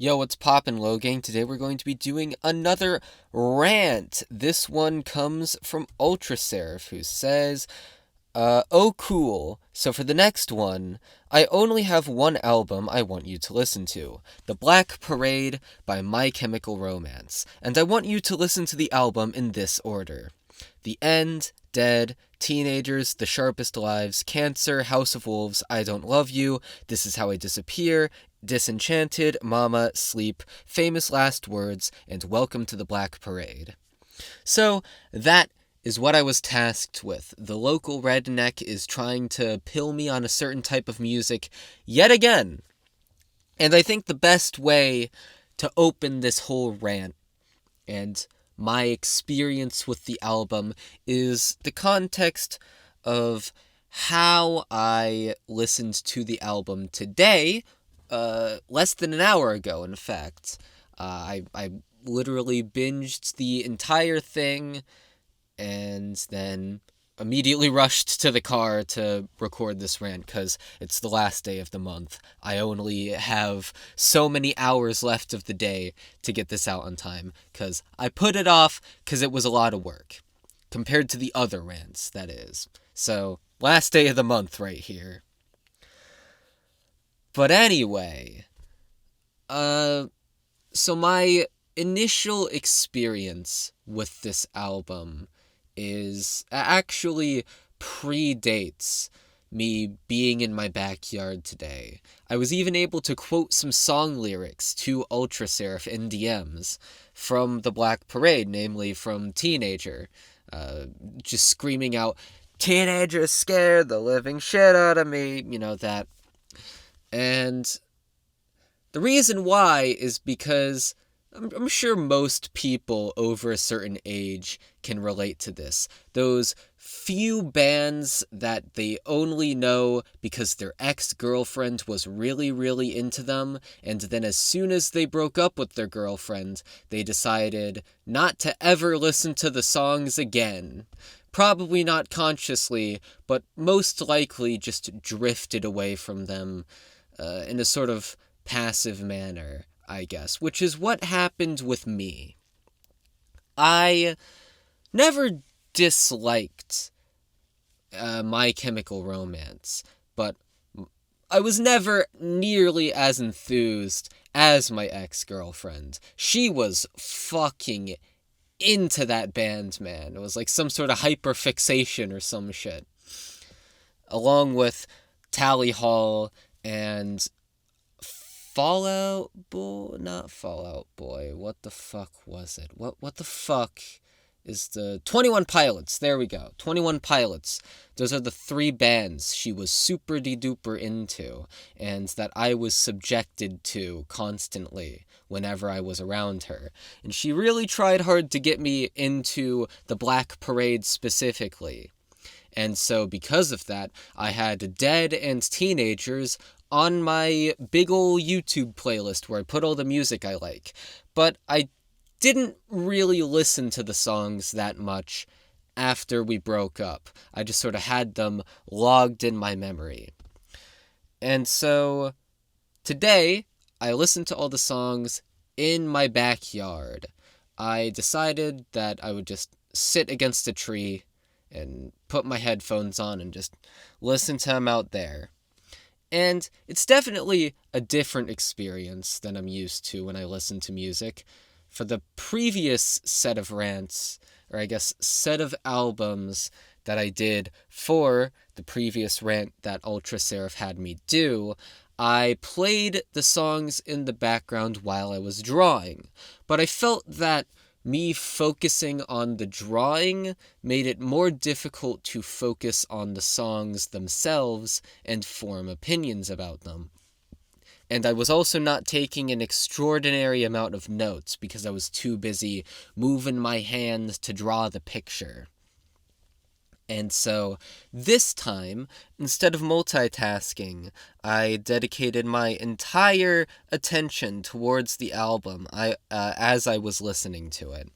Yo, what's poppin', Low Gang? Today we're going to be doing another rant. This one comes from Ultraseraph, who says, oh cool. So for the next one, I only have one album I want you to listen to. The Black Parade by My Chemical Romance. And I want you to listen to the album in this order. The End, Dead, Teenagers, The Sharpest Lives, Cancer, House of Wolves, I Don't Love You, This Is How I Disappear, Disenchanted, Mama, Sleep, Famous Last Words, and Welcome to the Black Parade. So, that is what I was tasked with. The local redneck is trying to pill me on a certain type of music yet again. And I think the best way to open this whole rant and my experience with the album is the context of how I listened to the album today, less than an hour ago, in fact. I literally binged the entire thing and then immediately rushed to the car to record this rant because it's the last day of the month. I only have so many hours left of the day to get this out on time because I put it off because it was a lot of work compared to the other rants, that is. So, last day of the month right here. But anyway, so my initial experience with this album actually predates me being in my backyard today. I was even able to quote some song lyrics to Ultraseraph in DMs from the Black Parade, namely from Teenager, just screaming out, "Teenagers scared the living shit out of me," that. And the reason why is because I'm sure most people over a certain age can relate to this. Those few bands that they only know because their ex-girlfriend was really, really into them, and then as soon as they broke up with their girlfriend, they decided not to ever listen to the songs again. Probably not consciously, but most likely just drifted away from them in a sort of passive manner, I guess, which is what happened with me. I never disliked My Chemical Romance, but I was never nearly as enthused as my ex-girlfriend. She was fucking into that band, man. It was like some sort of hyperfixation or some shit. Along with Tally Hall and not Fallout Boy. What the fuck was it? What the fuck is the 21 Pilots? There we go. 21 Pilots. Those are the three bands she was super de-duper into and that I was subjected to constantly whenever I was around her. And she really tried hard to get me into the Black Parade specifically. And so because of that, I had Dead and Teenagers on my big ol' YouTube playlist where I put all the music I like. But I didn't really listen to the songs that much after we broke up. I just sort of had them logged in my memory. And so today, I listened to all the songs in my backyard. I decided that I would just sit against a tree and put my headphones on and just listen to them out there. And it's definitely a different experience than I'm used to when I listen to music. For the previous set of rants, or I guess set of albums that I did for the previous rant that Ultraseraph had me do, I played the songs in the background while I was drawing. But I felt that me focusing on the drawing made it more difficult to focus on the songs themselves and form opinions about them. And I was also not taking an extraordinary amount of notes because I was too busy moving my hands to draw the picture. And so, this time, instead of multitasking, I dedicated my entire attention towards the album as I was listening to it.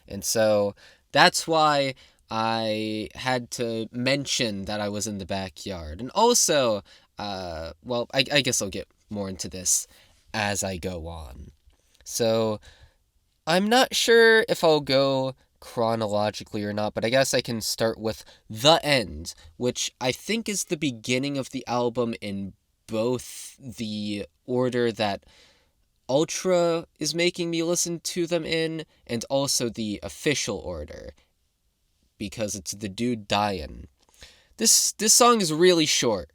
And so, that's why I had to mention that I was in the backyard. And also, I guess I'll get more into this as I go on. So I'm not sure if I'll go chronologically or not, but I guess I can start with The End, which I think is the beginning of the album in both the order that Ultra is making me listen to them in, and also the official order, because it's the dude dying. This song is really short.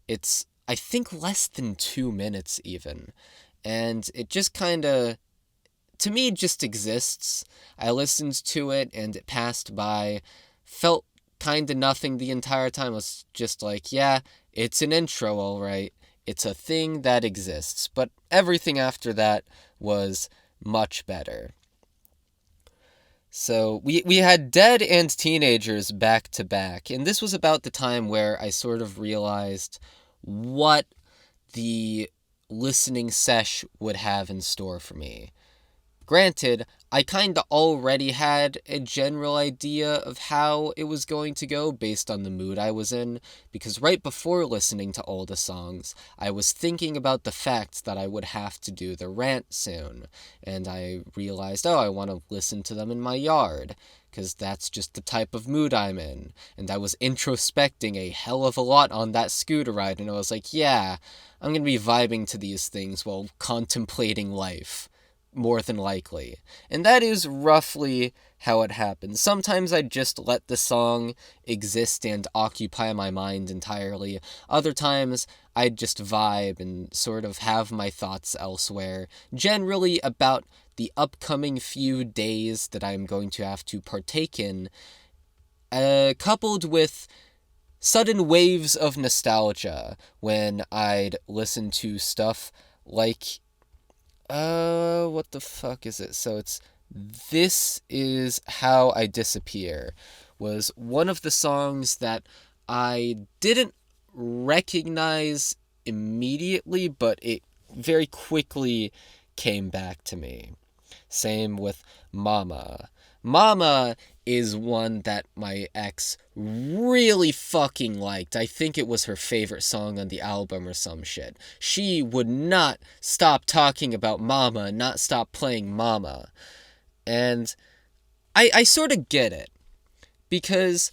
It's, I think, less than 2 minutes even. And it just kind of, to me, just exists. I listened to it and it passed by. Felt kind of nothing the entire time. Was just like, yeah, it's an intro, all right. It's a thing that exists. But everything after that was much better. So we had Dead and Teenagers back to back, and this was about the time where I sort of realized what the listening sesh would have in store for me. Granted, I kinda already had a general idea of how it was going to go based on the mood I was in, because right before listening to all the songs, I was thinking about the fact that I would have to do the rant soon, and I realized, oh, I want to listen to them in my yard, because that's just the type of mood I'm in, and I was introspecting a hell of a lot on that scooter ride, and I was like, yeah, I'm gonna be vibing to these things while contemplating life. More than likely. And that is roughly how it happens. Sometimes I just let the song exist and occupy my mind entirely. Other times I just vibe and sort of have my thoughts elsewhere, generally about the upcoming few days that I'm going to have to partake in, coupled with sudden waves of nostalgia when I'd listen to stuff like what the fuck is it? So it's This Is How I Disappear was one of the songs that I didn't recognize immediately, but it very quickly came back to me. Same with Mama. Mama is one that my ex really fucking liked. I think it was her favorite song on the album or some shit. She would not stop talking about Mama, not stop playing Mama. And I sort of get it. Because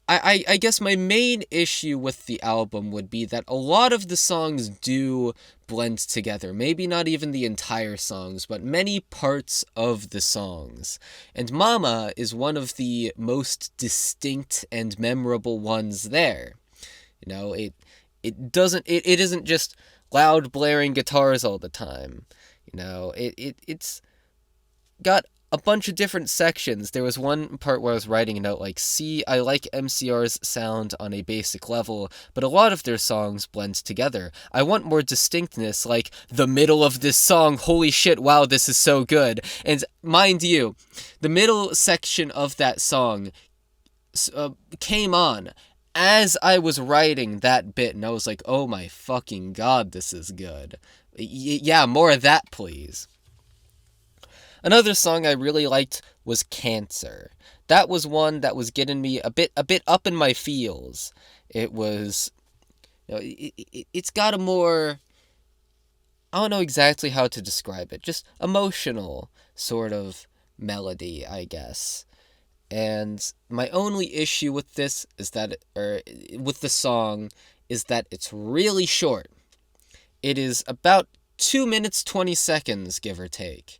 I guess my main issue with the album would be that a lot of the songs do blend together. Maybe not even the entire songs, but many parts of the songs. And Mama is one of the most distinct and memorable ones there. You know, it isn't just loud blaring guitars all the time. You know, it's got a bunch of different sections. There was one part where I was writing a note like, see, I like MCR's sound on a basic level, but a lot of their songs blend together. I want more distinctness, like, the middle of this song, holy shit, wow, this is so good. And mind you, the middle section of that song came on as I was writing that bit, and I was like, oh my fucking god, this is good. Yeah, more of that, please. Another song I really liked was Cancer. That was one that was getting me a bit up in my feels. It was, you know, it's got a more, I don't know exactly how to describe it, just emotional sort of melody, I guess. And my only issue with this is that, with the song, is that it's really short. It is about 2 minutes 20 seconds, give or take.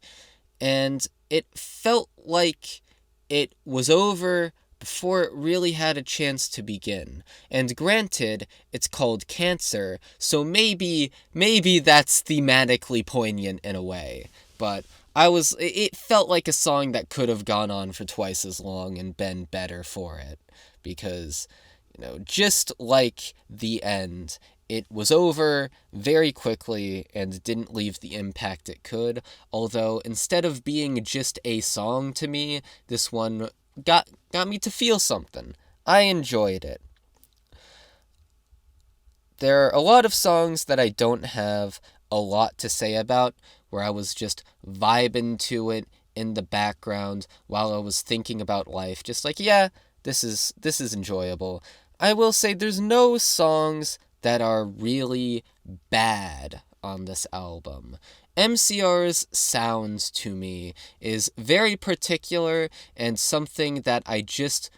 And it felt like it was over before it really had a chance to begin. And granted, it's called Cancer, so maybe that's thematically poignant in a way. But it felt like a song that could have gone on for twice as long and been better for it. Because, you know, just like The End, it was over very quickly and didn't leave the impact it could, although instead of being just a song to me, this one got me to feel something. I enjoyed it. There are a lot of songs that I don't have a lot to say about, where I was just vibing to it in the background while I was thinking about life, just like, yeah, this is enjoyable. I will say there's no songs that are really bad on this album. MCR's sound to me is very particular and something that I just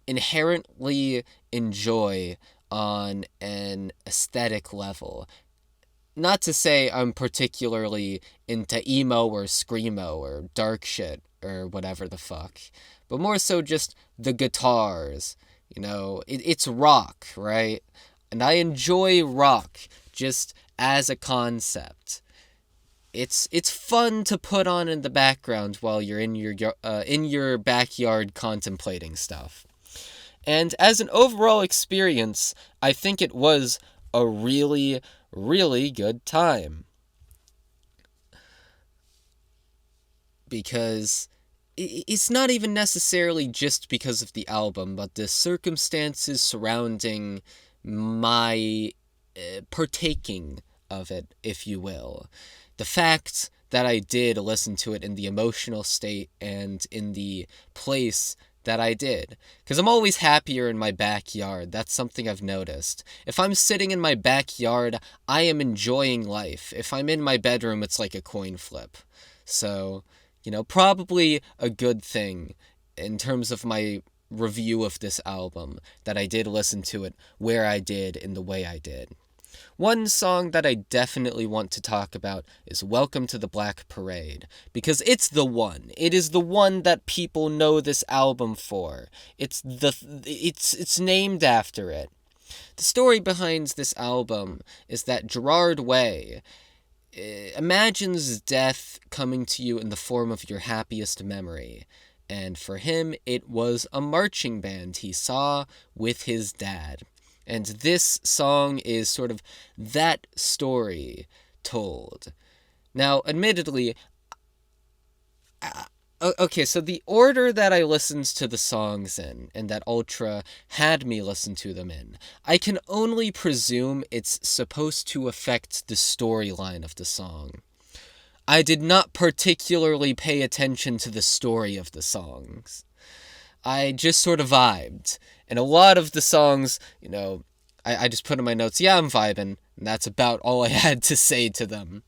inherently enjoy on an aesthetic level. Not to say I'm particularly into emo or screamo or dark shit or whatever the fuck, but more so just the guitars. It's rock, right? And I enjoy rock just as a concept. It's fun to put on in the background while you're in your backyard contemplating stuff. And as an overall experience, I think it was a really, really good time. Because it's not even necessarily just because of the album, but the circumstances surrounding my partaking of it, if you will. The fact that I did listen to it in the emotional state and in the place that I did. Because I'm always happier in my backyard. That's something I've noticed. If I'm sitting in my backyard, I am enjoying life. If I'm in my bedroom, it's like a coin flip. So, probably a good thing in terms of my review of this album, that I did listen to it where I did in the way I did. One song that I definitely want to talk about is Welcome to the Black Parade, because it's the one. It is the one that people know this album for. It's named after it. The story behind this album is that Gerard Way imagines death coming to you in the form of your happiest memory. And for him, it was a marching band he saw with his dad. And this song is sort of that story told. Now, admittedly, okay, so the order that I listened to the songs in, and that Ultra had me listen to them in, I can only presume it's supposed to affect the storyline of the song. I did not particularly pay attention to the story of the songs. I just sort of vibed. And a lot of the songs, I just put in my notes, yeah, I'm vibing, and that's about all I had to say to them.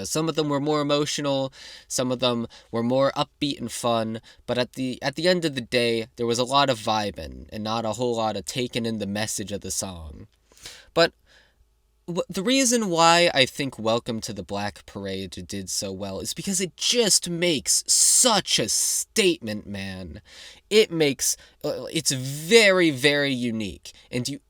Some of them were more emotional, some of them were more upbeat and fun, but at the end of the day, there was a lot of vibing, and not a whole lot of taking in the message of the song. But the reason why I think Welcome to the Black Parade did so well is because it just makes such a statement, man. It's very, very unique. And you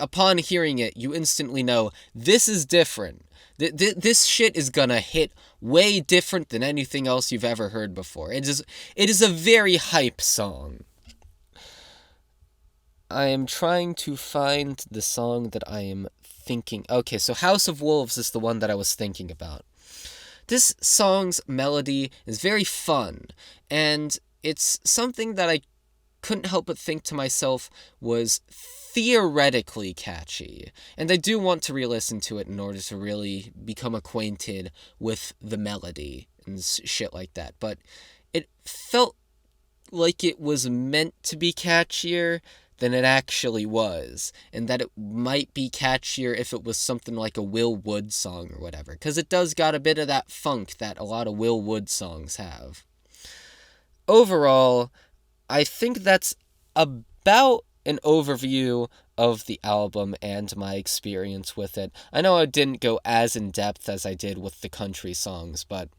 upon hearing it, you instantly know this is different. This shit is gonna hit way different than anything else you've ever heard before. It is a very hype song. I am trying to find the song that I am thinking. Okay, so House of Wolves is the one that I was thinking about. This song's melody is very fun, and it's something that I couldn't help but think to myself was theoretically catchy. And I do want to re-listen to it in order to really become acquainted with the melody and shit like that. But it felt like it was meant to be catchier than it actually was, and that it might be catchier if it was something like a Will Wood song or whatever, because it does got a bit of that funk that a lot of Will Wood songs have. Overall, I think that's about an overview of the album and my experience with it. I know I didn't go as in-depth as I did with the country songs, but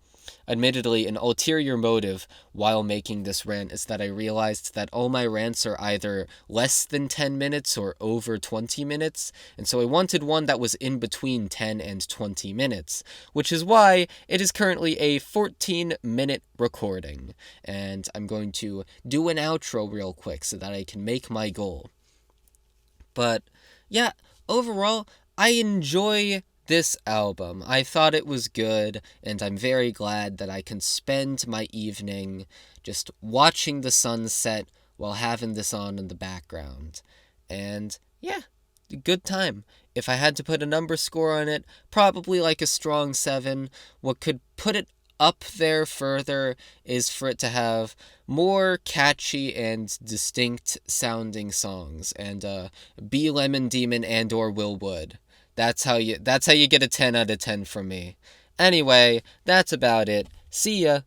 admittedly, an ulterior motive while making this rant is that I realized that all my rants are either less than 10 minutes or over 20 minutes, and so I wanted one that was in between 10 and 20 minutes, which is why it is currently a 14-minute recording, and I'm going to do an outro real quick so that I can make my goal. But, yeah, overall, I enjoy this album. I thought it was good, and I'm very glad that I can spend my evening just watching the sunset while having this on in the background. And yeah, good time. If I had to put a number score on it, probably like a strong 7. What could put it up there further is for it to have more catchy and distinct sounding songs, and be Lemon Demon and or Will Wood. That's how you get a 10 out of 10 from me. Anyway, that's about it. See ya.